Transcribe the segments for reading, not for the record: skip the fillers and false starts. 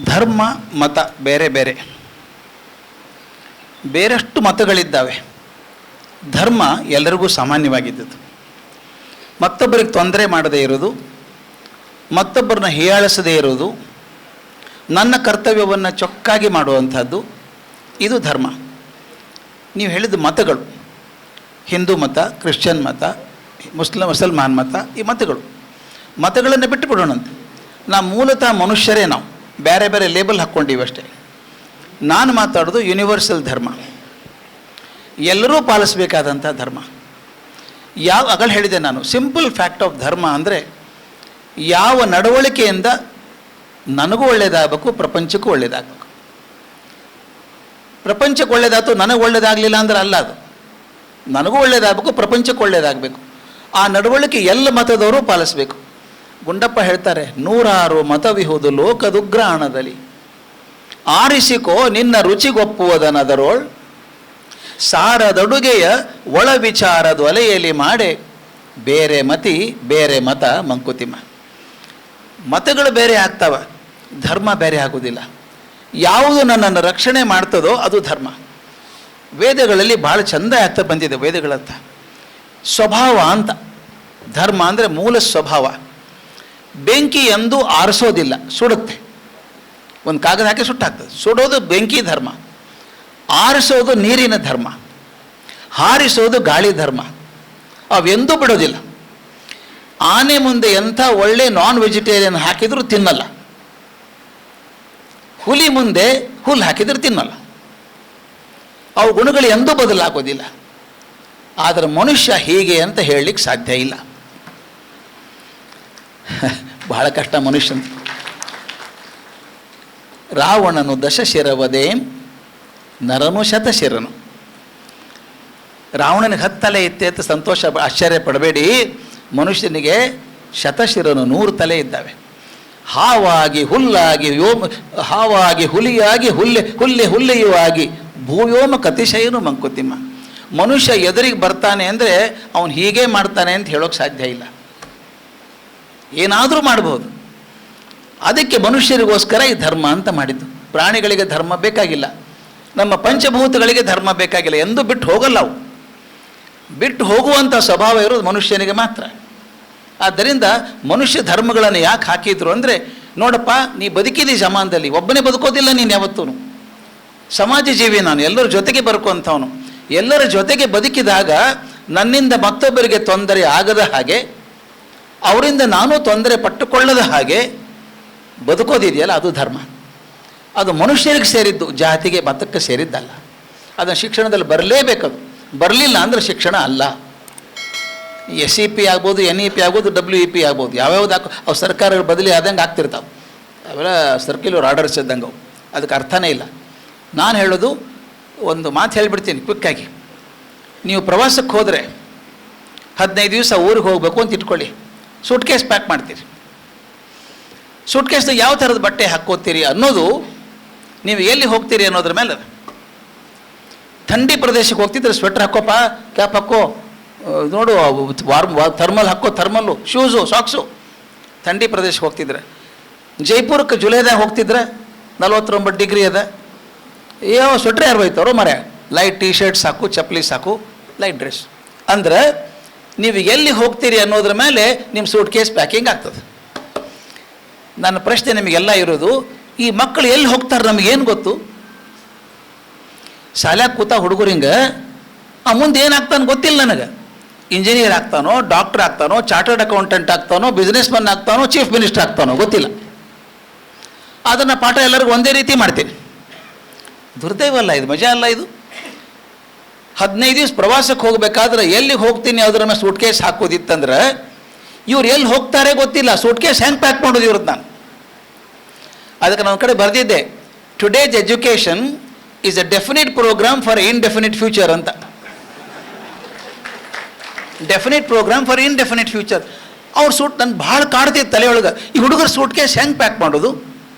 ಧರ್ಮ ಮತ ಬೇರೆ ಬೇರೆ, ಬೇರಷ್ಟು ಮತಗಳಿದ್ದಾವೆ. ಧರ್ಮ ಎಲ್ಲರಿಗೂ ಸಾಮಾನ್ಯವಾಗಿದ್ದದ್ದು. ಮತ್ತೊಬ್ಬರಿಗೆ ತೊಂದರೆ ಮಾಡದೇ ಇರೋದು, ಮತ್ತೊಬ್ಬರನ್ನ ಹೀಯಾಳಿಸದೇ ಇರೋದು, ನನ್ನ ಕರ್ತವ್ಯವನ್ನು ಚೊಕ್ಕಾಗಿ ಮಾಡುವಂಥದ್ದು, ಇದು ಧರ್ಮ. ನೀವು ಹೇಳಿದ ಮತಗಳು, ಹಿಂದೂ ಮತ, ಕ್ರಿಶ್ಚಿಯನ್ ಮತ, ಮುಸಲ್ಮಾನ್ ಮತ, ಈ ಮತಗಳನ್ನು ಬಿಟ್ಟು ಬಿಡೋಣಂತೆ. ನಾವು ಮೂಲತಃ ಮನುಷ್ಯರೇ, ನಾವು ಬೇರೆ ಬೇರೆ ಲೇಬಲ್ ಹಾಕ್ಕೊಂಡಿವಿ ಅಷ್ಟೇ. ನಾನು ಮಾತಾಡೋದು ಯೂನಿವರ್ಸಲ್ ಧರ್ಮ, ಎಲ್ಲರೂ ಪಾಲಿಸಬೇಕಾದಂಥ ಧರ್ಮ. ಆಗಲೇ ಹೇಳಿದೆ ನಾನು, ಸಿಂಪಲ್ ಫ್ಯಾಕ್ಟ್ ಆಫ್ ಧರ್ಮ ಅಂದರೆ ಯಾವ ನಡವಳಿಕೆಯಿಂದ ನನಗೂ ಒಳ್ಳೆಯದಾಗಬೇಕು, ಪ್ರಪಂಚಕ್ಕೂ ಒಳ್ಳೆಯದಾಗಬೇಕು. ಪ್ರಪಂಚಕ್ಕೆ ಒಳ್ಳೆಯದಾಯ್ತು, ನನಗೆ ಒಳ್ಳೆಯದಾಗಲಿಲ್ಲ ಅಂದ್ರೆ ಅಲ್ಲ, ಅದು ನನಗೂ ಒಳ್ಳೆಯದಾಗಬೇಕು, ಪ್ರಪಂಚಕ್ಕೆ ಒಳ್ಳೆಯದಾಗಬೇಕು. ಆ ನಡವಳಿಕೆ ಎಲ್ಲ ಮತದವರು ಪಾಲಿಸಬೇಕು. ಗುಂಡಪ್ಪ ಹೇಳ್ತಾರೆ, 106 ಮತವಿಹುದು ಲೋಕದುಗ್ರಾಣದಲ್ಲಿ, ಆರಿಸಿಕೋ ನಿನ್ನ ರುಚಿಗೊಪ್ಪುವುದನದರೋಳ್, ಸಾರದಡುಗೆಯ ಒಳ ವಿಚಾರದ ಒಲೆಯಲ್ಲಿ ಮಾಡೆ, ಬೇರೆ ಮತಿ ಬೇರೆ ಮತ ಮಂಕುತಿಮ್ಮ. ಮತಗಳು ಬೇರೆ ಆಗ್ತವೆ, ಧರ್ಮ ಬೇರೆ ಆಗೋದಿಲ್ಲ. ಯಾವುದು ನನ್ನನ್ನು ರಕ್ಷಣೆ ಮಾಡ್ತದೋ ಅದು ಧರ್ಮ. ವೇದಗಳಲ್ಲಿ ಭಾಳ ಚೆಂದ ಆಗ್ತಾ ಬಂದಿದೆ. ವೇದಗಳಂತ ಸ್ವಭಾವ ಅಂತ, ಧರ್ಮ ಅಂದರೆ ಮೂಲ ಸ್ವಭಾವ. ಬೆಂಕಿ ಎಂದೂ ಆರಿಸೋದಿಲ್ಲ, ಸುಡುತ್ತೆ. ಒಂದು ಕಾಗದ ಹಾಕಿ ಸುಟ್ಟಾಗ್ತದೆ. ಸುಡೋದು ಬೆಂಕಿ ಧರ್ಮ, ಆರಿಸೋದು ನೀರಿನ ಧರ್ಮ, ಹಾರಿಸೋದು ಗಾಳಿ ಧರ್ಮ. ಅವೆಂದೂ ಬಿಡೋದಿಲ್ಲ. ಆನೆ ಮುಂದೆ ಎಂಥ ಒಳ್ಳೆ ನಾನ್ ವೆಜಿಟೇರಿಯನ್ ಹಾಕಿದರೂ ತಿನ್ನಲ್ಲ, ಹುಲಿ ಮುಂದೆ ಹುಲ್ಲು ಹಾಕಿದರೂ ತಿನ್ನಲ್ಲ. ಅವು ಗುಣಗಳು ಎಂದೂ ಬದಲಾಗೋದಿಲ್ಲ. ಆದರೆ ಮನುಷ್ಯ ಹೀಗೆ ಅಂತ ಹೇಳಲಿಕ್ಕೆ ಸಾಧ್ಯ ಇಲ್ಲ. ಬಹಳ ಕಷ್ಟ ಮನುಷ್ಯನ. ರಾವಣನು ದಶಶಿರವದೇ, ನರನು ಶತಶಿರನು. ರಾವಣನಿಗೆ 10 ತಲೆ ಇತ್ತೆ ಅಂತ ಸಂತೋಷ ಆಶ್ಚರ್ಯ ಪಡಬೇಡಿ. ಮನುಷ್ಯನಿಗೆ ಶತಶಿರನು 100 ತಲೆ ಇದ್ದಾವೆ. ಹಾವಾಗಿ ಹುಲ್ಲಾಗಿ ಹಾವಾಗಿ ಹುಲಿಯಾಗಿ ಹುಲ್ಲೆಯೂ ಆಗಿ ಭೂವ್ಯೋಮ ಕತಿಶಯನು ಮಂಕುತಿಮ್ಮ. ಮನುಷ್ಯ ಎದುರಿಗೆ ಬರ್ತಾನೆ ಅಂದರೆ ಅವನು ಹೀಗೆ ಮಾಡ್ತಾನೆ ಅಂತ ಹೇಳೋಕ್ಕೆ ಸಾಧ್ಯ ಇಲ್ಲ. ಏನಾದರೂ ಮಾಡ್ಬೋದು. ಅದಕ್ಕೆ ಮನುಷ್ಯರಿಗೋಸ್ಕರ ಈ ಧರ್ಮ ಅಂತ ಮಾಡಿದ್ದು. ಪ್ರಾಣಿಗಳಿಗೆ ಧರ್ಮ ಬೇಕಾಗಿಲ್ಲ, ನಮ್ಮ ಪಂಚಭೂತಗಳಿಗೆ ಧರ್ಮ ಬೇಕಾಗಿಲ್ಲ, ಎಂದೂ ಬಿಟ್ಟು ಹೋಗಲ್ಲ. ಅವು ಬಿಟ್ಟು ಹೋಗುವಂಥ ಸ್ವಭಾವ ಇರೋದು ಮನುಷ್ಯನಿಗೆ ಮಾತ್ರ. ಆದ್ದರಿಂದ ಮನುಷ್ಯ ಧರ್ಮಗಳನ್ನು ಯಾಕೆ ಹಾಕಿದ್ರು ಅಂದರೆ, ನೋಡಪ್ಪ ನೀ ಬದುಕಿದಿ ಜಮಾನದಲ್ಲಿ, ಒಬ್ಬನೇ ಬದುಕೋದಿಲ್ಲ ನೀನು ಯಾವತ್ತೂ. ಸಮಾಜ ಜೀವಿ ನಾನು, ಎಲ್ಲರ ಜೊತೆಗೆ ಬದುಕುವಂಥವನು. ಎಲ್ಲರ ಜೊತೆಗೆ ಬದುಕಿದಾಗ ನನ್ನಿಂದ ಮತ್ತೊಬ್ಬರಿಗೆ ತೊಂದರೆ ಆಗದ ಹಾಗೆ, ಅವರಿಂದ ನಾನು ತೊಂದರೆ ಪಟ್ಟುಕೊಳ್ಳದ ಹಾಗೆ ಬದುಕೋದಿದೆಯಲ್ಲ, ಅದು ಧರ್ಮ. ಅದು ಮನುಷ್ಯರಿಗೆ ಸೇರಿದ್ದು, ಜಾತಿಗೆ ಮತಕ್ಕೆ ಸೇರಿದ್ದಲ್ಲ. ಅದನ್ನು ಶಿಕ್ಷಣದಲ್ಲಿ ಬರಲೇಬೇಕದು. ಬರಲಿಲ್ಲ ಅಂದರೆ ಶಿಕ್ಷಣ ಅಲ್ಲ. SEP ಆಗ್ಬೋದು, NEP ಆಗ್ಬೋದು, WEP ಆಗ್ಬೋದು, ಯಾವ್ಯಾವ್ದು ಅವು ಸರ್ಕಾರಗಳು ಬದಲಿ ಆದಂಗೆ ಆಗ್ತಿರ್ತಾವೆ. ಅವೆಲ್ಲ ಸರ್ಕ್ಯುಲರ್ ಆರ್ಡರ್ಸ್ ಇದ್ದಂಗೆ ಅವು. ಅದಕ್ಕೆ ಅರ್ಥನೇ ಇಲ್ಲ. ನಾನು ಹೇಳೋದು ಒಂದು ಮಾತು ಹೇಳಿಬಿಡ್ತೀನಿ ಕ್ವಿಕ್ಕಾಗಿ. ನೀವು ಪ್ರವಾಸಕ್ಕೆ ಹೋದರೆ 15 ದಿವಸ ಊರಿಗೆ ಹೋಗಬೇಕು ಅಂತ ಇಟ್ಕೊಳ್ಳಿ. ಸೂಟ್ ಕೇಸ್ ಪ್ಯಾಕ್ ಮಾಡ್ತೀರಿ. ಸೂಟ್ ಕೇಸ್ದಾಗ ಯಾವ ಥರದ ಬಟ್ಟೆ ಹಾಕ್ಕೋತೀರಿ ಅನ್ನೋದು ನೀವು ಎಲ್ಲಿ ಹೋಗ್ತೀರಿ ಅನ್ನೋದ್ರ ಮೇಲೆ. ಥಂಡಿ ಪ್ರದೇಶಕ್ಕೆ ಹೋಗ್ತಿದ್ರೆ ಸ್ವೆಟ್ರ್ ಹಾಕೋಪ್ಪ, ಕ್ಯಾಪ್ ಹಾಕೋ, ನೋಡು ಥರ್ಮಲ್ ಹಾಕೋ, ಥರ್ಮಲ್ಲು, ಶೂಸು, ಸಾಕ್ಸು. ಥಂಡಿ ಪ್ರದೇಶಕ್ಕೆ ಹೋಗ್ತಿದ್ರೆ. ಜೈಪುರಕ್ಕೆ ಜುಲೈದಾಗ ಹೋಗ್ತಿದ್ರೆ 49 ಡಿಗ್ರಿ ಅದ, ಯಾವ ಸ್ವೆಟ್ರ್ ಯಾರು ಹೋಯ್ತಾರೋ ಮರೆ, ಲೈಟ್ ಟೀ ಶರ್ಟ್ ಸಾಕು, ಚಪ್ಪಲಿ ಸಾಕು, ಲೈಟ್ ಡ್ರೆಸ್. ಅಂದರೆ ನೀವು ಎಲ್ಲಿ ಹೋಗ್ತೀರಿ ಅನ್ನೋದ್ರ ಮೇಲೆ ನಿಮ್ಮ ಸೂಟ್ ಕೇಸ್ ಪ್ಯಾಕಿಂಗ್ ಆಗ್ತದೆ. ನನ್ನ ಪ್ರಶ್ನೆ ನಿಮಗೆಲ್ಲ ಇರೋದು, ಈ ಮಕ್ಕಳು ಎಲ್ಲಿ ಹೋಗ್ತಾರೆ ನಮಗೇನು ಗೊತ್ತು? ಶಾಲ್ಯಾಗ ಕೂತ ಹುಡುಗರಿಂಗೆ ಮುಂದೆ ಏನಾಗ್ತಾನೆ ಗೊತ್ತಿಲ್ಲ ನನಗೆ. ಇಂಜಿನಿಯರ್ ಆಗ್ತಾನೋ, ಡಾಕ್ಟರ್ ಆಗ್ತಾನೋ, ಚಾರ್ಟರ್ಡ್ ಅಕೌಂಟೆಂಟ್ ಆಗ್ತಾನೋ, ಬಿಸ್ನೆಸ್ ಮನ್ ಆಗ್ತಾನೋ, ಚೀಫ್ ಮಿನಿಸ್ಟರ್ ಆಗ್ತಾನೋ ಗೊತ್ತಿಲ್ಲ. ಅದನ್ನು ಪಾಠ ಎಲ್ಲರಿಗೂ ಒಂದೇ ರೀತಿ ಮಾಡ್ತೀನಿ. ದುರ್ದೈವ ಅಲ್ಲ ಇದು, ಮಜಾ ಅಲ್ಲ ಇದು. 15 ದಿವಸ ಪ್ರವಾಸಕ್ಕೆ ಹೋಗಬೇಕಾದ್ರೆ ಎಲ್ಲಿ ಹೋಗ್ತೀನಿ ಅದರ ಮೇಲೆ ಸೂಟ್ ಕೇಸ್ ಹಾಕೋದಿತ್ತಂದ್ರೆ, ಇವ್ರು ಎಲ್ಲಿ ಹೋಗ್ತಾರೆ ಗೊತ್ತಿಲ್ಲ, ಸೂಟ್ ಕೇಸ್ ಹೆಂಗೆ ಪ್ಯಾಕ್ ಮಾಡೋದು ಇವ್ರದ್ದು. ನಾನು ಅದಕ್ಕೆ ನನ್ನ ಕಡೆ ಬರೆದಿದ್ದೆ, today's education is a definite program for indefinite future ಅಂತ. Definite program for indefinite future. ಅವ್ರ ಸೂಟ್ ನನ್ನ ಭಾಳ ಕಾಡ್ತಿತ್ತು ತಲೆಯೊಳಗೆ, ಈ ಹುಡುಗರ ಸೂಟ್ ಕೇಸ್ ಹೆಂಗೆ ಪ್ಯಾಕ್ ಮಾಡೋದು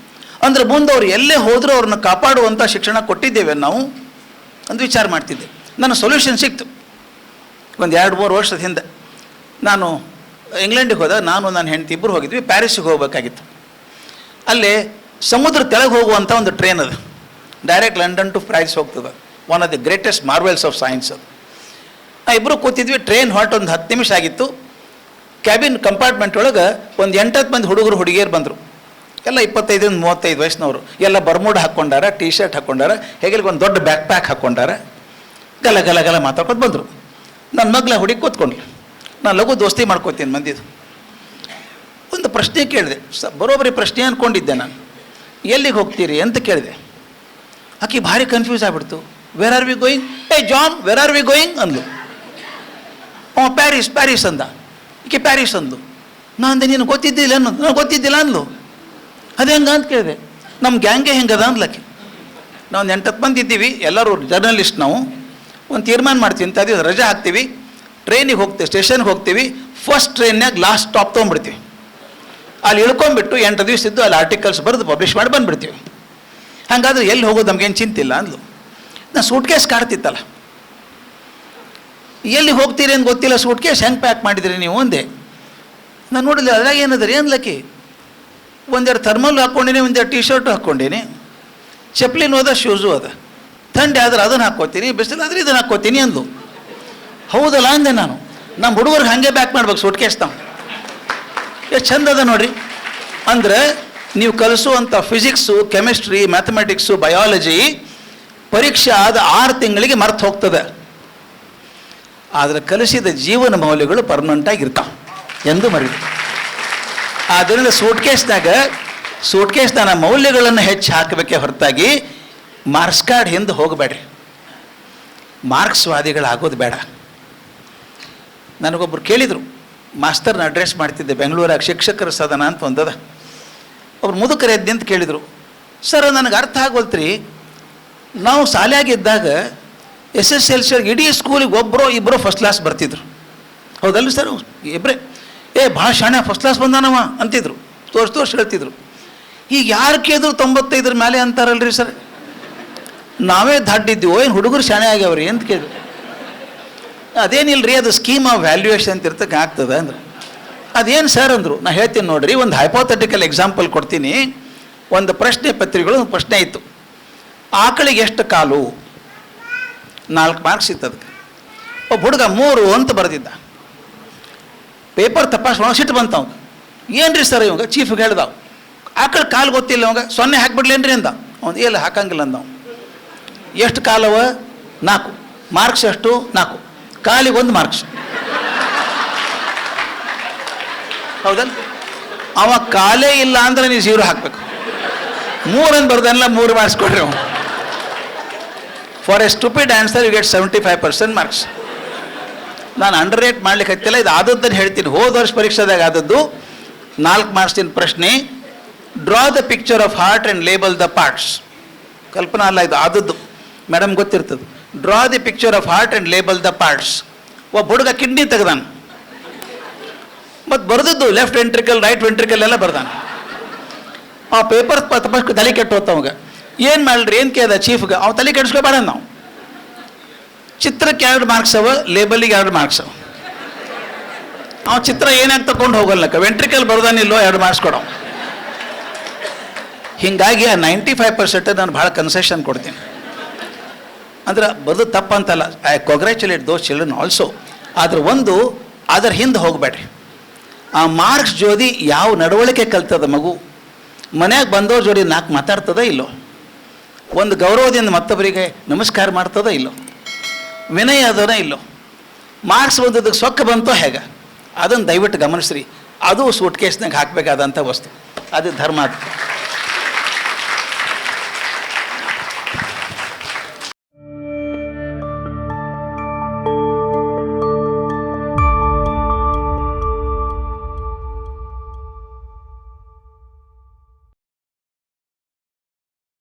ಅಂದರೆ, ಮುಂದೆ ಅವ್ರು ಎಲ್ಲೇ ಹೋದರೂ ಅವ್ರನ್ನ ಕಾಪಾಡುವಂಥ ಶಿಕ್ಷಣ ಕೊಟ್ಟಿದ್ದೇವೆ ನಾವು ಅಂತ ವಿಚಾರ ಮಾಡ್ತಿದ್ದೆ. ನನ್ನ ಸೊಲ್ಯೂಷನ್ ಸಿಕ್ತು ಒಂದು 2-3 ವರ್ಷದ ಹಿಂದೆ. ನಾನು ಇಂಗ್ಲೆಂಡಿಗೆ ಹೋದಾಗ ನಾನು ನನ್ನ ಹೆಂಡತಿ ಇಬ್ಬರು ಹೋಗಿದ್ವಿ. ಪ್ಯಾರಿಸ್ಸಿಗೆ ಹೋಗಬೇಕಾಗಿತ್ತು. ಅಲ್ಲಿ ಸಮುದ್ರ ತೆಳಗೆ ಹೋಗುವಂಥ ಒಂದು ಟ್ರೈನ್ ಅದು, ಡೈರೆಕ್ಟ್ ಲಂಡನ್ ಟು ಪ್ಯಾರಿಸ್ ಹೋಗ್ತದೆ. One of the greatest marvels of science ಅದು. ಇಬ್ಬರು ಕೂತಿದ್ವಿ, ಟ್ರೈನ್ ಹೊರಟು ಒಂದು 10 ನಿಮಿಷ ಆಗಿತ್ತು. ಕ್ಯಾಬಿನ್ ಕಂಪಾರ್ಟ್ಮೆಂಟ್ ಒಳಗೆ ಒಂದು 8-10 ಮಂದಿ ಹುಡುಗರು ಹುಡುಗಿಯರು ಬಂದರು. ಎಲ್ಲ 25-35 ವಯಸ್ಸಿನವರು. ಎಲ್ಲ ಬರ್ಮೂಡ್ ಹಾಕ್ಕೊಂಡಾರ, ಟೀ ಶರ್ಟ್ ಹಾಕ್ಕೊಂಡಾರ, ಹೇಗೆ ಒಂದು ದೊಡ್ಡ ಬ್ಯಾಕ್ ಪ್ಯಾಕ್ ಹಾಕ್ಕೊಂಡಾರ. ಗಲ ಗಲ ಗಲ ಮಾತಾಡ್ಕೊಂಡು ಬಂದರು. ನನ್ನ ಮಗ್ಲ ಹುಡುಗಿ ಕೂತ್ಕೊಂಡ್ಲು. ನಾನು ಲಘು ದೋಸ್ತಿ ಮಾಡ್ಕೋತೀನಿ ಮಂದಿದು. ಒಂದು ಪ್ರಶ್ನೆ ಕೇಳಿದೆ, ಬರೋಬ್ಬರಿ ಪ್ರಶ್ನೆ ಅಂದ್ಕೊಂಡಿದ್ದೆ ನಾನು. ಎಲ್ಲಿಗೆ ಹೋಗ್ತೀರಿ ಅಂತ ಕೇಳಿದೆ. ಆಕೆ ಭಾರಿ ಕನ್ಫ್ಯೂಸ್ ಆಗಿಬಿಡ್ತು. Where are we going? ಏ John, where are we going ಅಂದ್ಲು. ಪ್ಯಾರಿಸ್ ಪ್ಯಾರಿಸ್ ಅಂದ. ಈಕೆ ಪ್ಯಾರಿಸ್ ಅಂದ್ಲು. ನಾನು ಅಂದೆ ನೀನು ಗೊತ್ತಿದ್ದಿಲ್ಲ ಅನ್ನೋದು. ನಾನು ಗೊತ್ತಿದ್ದಿಲ್ಲ ಅಂದ್ಲು. ಅದು ಹೆಂಗೆ ಅಂತ ಕೇಳಿದೆ. ನಮ್ಮ ಗ್ಯಾಂಗೆ ಹೆಂಗದ ಅಂದ್ಲಕ್ಕೆ. ನಾವು 8-10 ಮಂದಿ ಇದ್ದೀವಿ, ಎಲ್ಲರೂ ಜರ್ನಲಿಸ್ಟ್. ನಾವು ಒಂದು ತೀರ್ಮಾನ ಮಾಡ್ತೀವಿ ಅಂತ ಅದೀವಿ, ರಜೆ ಹಾಕ್ತೀವಿ, ಟ್ರೈನಿಗೆ ಹೋಗ್ತೀವಿ, ಸ್ಟೇಷನ್ಗೆ ಹೋಗ್ತೀವಿ, ಫಸ್ಟ್ ಟ್ರೈನ್ಯಾಗ ಲಾಸ್ಟ್ ಸ್ಟಾಪ್ ತೊಗೊಂಡ್ಬಿಡ್ತೀವಿ. ಅಲ್ಲಿ ಇಳ್ಕೊಂಡ್ಬಿಟ್ಟು 8 ದಿವಸ ಇದ್ದು ಅಲ್ಲಿ ಆರ್ಟಿಕಲ್ಸ್ ಬರೆದು ಪಬ್ಲಿಷ್ ಮಾಡಿ ಬಂದುಬಿಡ್ತೀವಿ. ಹಾಗಾದ್ರೆ ಎಲ್ಲಿ ಹೋಗೋದು ನಮಗೇನು ಚಿಂತಿಲ್ಲ ಅಂದ್ಲು. ನಾನು ಸೂಟ್ ಕೇಸ್ ಕಾಡ್ತಿತ್ತಲ್ಲ, ಎಲ್ಲಿ ಹೋಗ್ತೀರಿ ಅಂತ ಗೊತ್ತಿಲ್ಲ, ಸೂಟ್ ಕೇಸ್ ಹೆಂಗೆ ಪ್ಯಾಕ್ ಮಾಡಿದ್ರಿ ನೀವು ಅಂದೆ. ನಾನು ನೋಡಿಲ್ಲ, ಅದ್ರಾಗ ಏನದ್ರಿ ಅನ್ಲಕ್ಕಿ. ಒಂದೆರಡು ಥರ್ಮಲ್ ಹಾಕ್ಕೊಂಡೀನಿ, ಒಂದೆರಡು ಟೀ ಶರ್ಟು ಹಾಕ್ಕೊಂಡೀನಿ, ಚಪ್ಲಿನೂ ಅದ, ಶೂಸು ಅದ. ಥಂಡಿ ಆದ್ರೆ ಅದನ್ನು ಹಾಕ್ಕೋತೀನಿ, ಬಿಸಿಲಾದ್ರೆ ಇದನ್ನು ಹಾಕ್ಕೋತೀನಿ ಅಂದು. ಹೌದಲ್ಲ ಅಂದೆ ನಾನು. ನಮ್ಮ ಹುಡುಗರಿಗೆ ಹಾಗೆ ಬ್ಯಾಕ್ ಮಾಡ್ಬೇಕು ಸೂಟ್ ಕೇಸ್. ನಾವು ಎಷ್ಟು ಚಂದ ಅದ ನೋಡ್ರಿ. ಅಂದರೆ ನೀವು ಕಲಿಸುವಂಥ ಫಿಸಿಕ್ಸು, ಕೆಮಿಸ್ಟ್ರಿ, ಮ್ಯಾಥಮೆಟಿಕ್ಸು, ಬಯಾಲಜಿ ಪರೀಕ್ಷೆ ಆದ 6 ತಿಂಗಳಿಗೆ ಮರ್ತು ಹೋಗ್ತದೆ. ಆದರೆ ಕಲಿಸಿದ ಜೀವನ ಮೌಲ್ಯಗಳು ಪರ್ಮನೆಂಟಾಗಿರ್ತಾವೆ, ಎಂದು ಮರೀದು. ಆದ್ದರಿಂದ ಸೂಟ್ಕೇಸ್ನಾಗ ಮೌಲ್ಯಗಳನ್ನು ಹೆಚ್ಚು ಹಾಕಬೇಕೇ ಹೊರತಾಗಿ ಮಾರ್ಕ್ಸ್ ಕಾರ್ಡ್ ಹಿಂದೆ ಹೋಗಬೇಡ್ರಿ. ಮಾರ್ಕ್ಸ್ವಾದಿಗಳಾಗೋದು ಬೇಡ. ನನಗೊಬ್ಬರು ಕೇಳಿದರು, ಮಾಸ್ತರ್ನ ಅಡ್ರೆಸ್ ಮಾಡ್ತಿದ್ದೆ ಬೆಂಗಳೂರಾಗ, ಶಿಕ್ಷಕರ ಸದನ ಅಂತ ಒಂದದ. ಒಬ್ರು ಮುದುಕರು ಎದ್ದು ಅಂತ ಕೇಳಿದರು, ಸರ್ ನನಗೆ ಅರ್ಥ ಆಗೋಲ್ತ್ರಿ, ನಾವು ಶಾಲೆಯಾಗಿದ್ದಾಗ SSLC ಇಡೀ ಸ್ಕೂಲಿಗೆ ಒಬ್ಬರು ಇಬ್ಬರು ಫಸ್ಟ್ ಕ್ಲಾಸ್ ಬರ್ತಿದ್ರು. ಹೌದಲ್ಲ ಸರ್? ಇಬ್ಬರೇ. ಭಾಳ ಶಾಣೆ, ಫಸ್ಟ್ ಕ್ಲಾಸ್ ಬಂದಾನವ ಅಂತಿದ್ರು, ತೋರ್ಸಿ ಹೇಳ್ತಿದ್ರು. ಈಗ ಯಾರು ಕೇಳಿದ್ರು 95 ಮೇಲೆ ಅಂತಾರಲ್ರಿ ಸರ್. ನಾವೇ ದಡ್ಡಿದ್ದೀವೋ ಏನು ಹುಡುಗರು ಶಾಣೆ ಆಗ್ಯಾವ್ರಿ ಅಂತ ಕೇಳಿದ್ರು. ಅದೇನಿಲ್ಲ ರೀ, ಅದು ಸ್ಕೀಮ್ ಆಫ್ ವ್ಯಾಲ್ಯೂಯೇಷನ್ ಅಂತ ಇರ್ತಕ್ಕೆ ಆಗ್ತದೆ ಅಂದ್ರೆ. ಅದೇನು ಸರ್ ಅಂದರು. ನಾನು ಹೇಳ್ತೀನಿ ನೋಡ್ರಿ, ಒಂದು ಹೈಪೋಥೆಟಿಕಲ್ ಎಕ್ಸಾಂಪಲ್ ಕೊಡ್ತೀನಿ. ಒಂದು ಪ್ರಶ್ನೆ ಪತ್ರಿಕೆಗಳು ಒಂದು ಪ್ರಶ್ನೆ ಇತ್ತು, ಆಕಳಿಗೆ ಎಷ್ಟು ಕಾಲು? 4 ಮಾರ್ಕ್ಸ್ ಇತ್ತು ಅದಕ್ಕೆ. ಒಬ್ಬ ಹುಡುಗ 3 ಅಂತ ಬರೆದಿದ್ದ. ಪೇಪರ್ ತಪಾಸ್ಕೊಂಡು ಸಿಟ್ಟು ಬಂತ ಅವಾಗ. ಏನು ರೀ ಸರ್ ಇವಾಗ ಚೀಫ್ಗೆ ಹೇಳ್ದಾವ್, ಆಕಳ ಕಾಲು ಗೊತ್ತಿಲ್ಲ ಅವಾಗ, 0 ಹಾಕ್ಬಿಡ್ಲೇನ್ರಿ ಅಂದ. ಅವ್ನು ಇಲ್ಲ ಹಾಕಂಗಿಲ್ಲ ಅಂದ. ಎಷ್ಟು ಕಾಲವ? 4. ಮಾರ್ಕ್ಸ್ ಎಷ್ಟು? 4. ಕಾಲಿಗೆ 1 ಮಾರ್ಕ್ಸ್. ಹೌದಲ್ಲ? ಅವ ಕಾಲೇ ಇಲ್ಲ ಅಂದ್ರೆ ನೀವು 0 ಹಾಕಬೇಕು. 3 ಅಂತ ಬರ್ದಲ್ಲ, 3 ಮಾರ್ಕ್ಸ್ ಕೊಡ್ರಿ ಅವನು. For a stupid answer you get 75% marks. ನಾನು ಅಂಡರ್ ರೇಟ್ ಮಾಡ್ಲಿಕ್ಕೆ ಹತ್ತಿಲ್ಲ, ಇದು ಆದದ್ದನ್ನು ಹೇಳ್ತೀನಿ. ಹೋದ ವರ್ಷ ಪರೀಕ್ಷೆದಾಗ ಆದದ್ದು 4 ಮಾರ್ಕ್ಸಿನ ಪ್ರಶ್ನೆ. Draw the picture of heart and label the parts. Kalpana ಅಲ್ಲ, ಇದು ಆದದ್ದು, ಮೇಡಮ್ ಗೊತ್ತಿರ್ತದೆ. Draw the picture of heart and label the parts. ಒಬ್ಬ ಹುಡುಗ ಕಿಡ್ನಿ ತೆಗ್ದಾನ, ಮತ್ತು ಬರೆದದ್ದು ಲೆಫ್ಟ್ ವೆಂಟ್ರಿಕಲ್, ರೈಟ್ ವೆಂಟ್ರಿಕಲ್ ಎಲ್ಲ ಬರ್ದಾನ. ಆ ಪೇಪರ್ ತಪಾಸ್ ತಲೆ ಕೆಟ್ಟು ಹೋಗ್ತಾವಾಗ. ಏನು ಮಾಡ್ರಿ ಏನು ಕೇಳ್ದ ಚೀಫ್ಗೆ, ಅವ್ನು ತಲೆ ಕೆಡಿಸ್ಕೋಬೇಡ. ನಾವು ಚಿತ್ರಕ್ಕೆ 2 ಮಾರ್ಕ್ಸ್ ಅವ, ಲೇಬಲಿಗೆ 2 ಮಾರ್ಕ್ಸ್ ಅವ. ಅವ್ನು ಚಿತ್ರ ಏನಾಗಿ ತಗೊಂಡು ಹೋಗಲ್ಲಕ್ಕ, ವೆಂಟ್ರಿಕಲ್ ಬರ್ದಾನಿಲ್ಲೋ 2 ಮಾರ್ಕ್ಸ್ ಕೊಡೋ. ಹೀಗಾಗಿ ಆ 95% ನಾನು ಭಾಳ ಕನ್ಸೆಷನ್ ಕೊಡ್ತೀನಿ. ಅಂದ್ರೆ ಬದು ತಪ್ಪಂತಲ್ಲ, I congratulate those children also. ಆದರೆ ಒಂದು ಅದರ ಹಿಂದೆ ಹೋಗಬೇಡ್ರಿ. ಆ ಮಾರ್ಕ್ಸ್ ಜೋಡಿ ಯಾವ ನಡವಳಿಕೆ ಕಲ್ತದ ಮಗು, ಮನ್ಯಾಗ ಬಂದವ್ರ ಜೋಡಿ 4 ಮಾತಾಡ್ತದ ಇಲ್ಲೋ, ಒಂದು ಗೌರವದಿಂದ ಮತ್ತೊಬ್ಬರಿಗೆ ನಮಸ್ಕಾರ ಮಾಡ್ತದ ಇಲ್ಲೋ, ವಿನಯ ಅದನ ಇಲ್ಲೋ, ಮಾರ್ಕ್ಸ್ ಬಂದದಕ್ಕೆ ಸೊಕ್ಕ ಬಂತೋ ಹೇಗೆ, ಅದನ್ನು ದಯವಿಟ್ಟು ಗಮನಿಸ್ರಿ. ಅದು ಸೂಟ್ ಕೇಸ್ನಾಗ ಹಾಕಬೇಕಾದಂಥ ವಸ್ತು, ಅದು ಧರ್ಮ. ಅದು